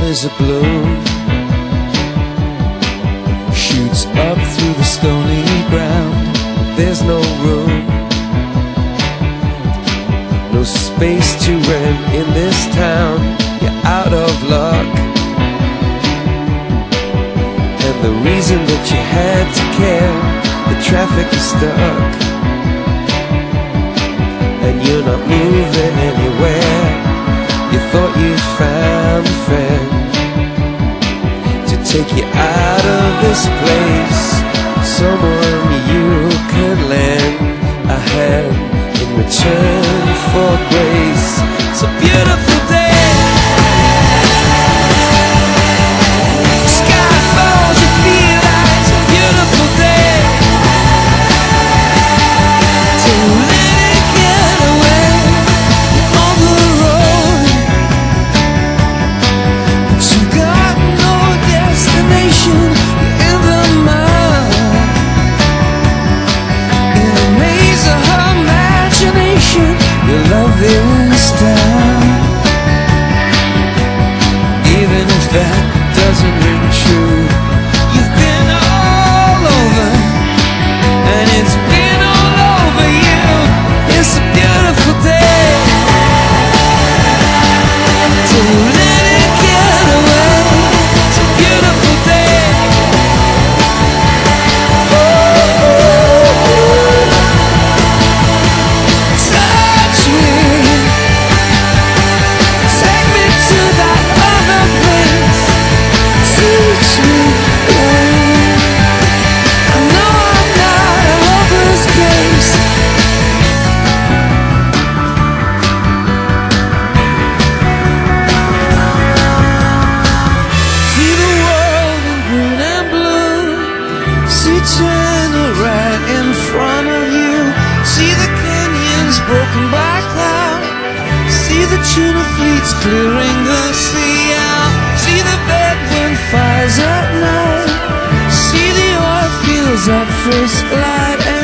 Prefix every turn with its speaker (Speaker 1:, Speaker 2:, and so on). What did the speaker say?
Speaker 1: is a bloom, shoots up through the stony ground. There's no room, no space to rent in this town. You're out of luck, and the reason that you had to care, the traffic is stuck, and you're not moving anywhere. You thought you'd found a friend to take you out of this place, someone you could lend a hand in return for grace. It's a beautiful day. Sky falls, you feel like it's a beautiful day. So let it get away on the road, but you got no destination. You're in the mud, in a maze of her imagination. Your love is down, even if that doesn't ring true. You've been all over, and it's been all over you. It's a beautiful day, so let it get away. It's a beautiful day. Touch me, take me to that other place. Teach me, I know I'm not a hopeless case. See the world in green and blue, see China right in front of you, see the canyons broken by cloud, see the tuna fleets clearing the sea out, see the bedroom fires at night, see the oil fields at first light.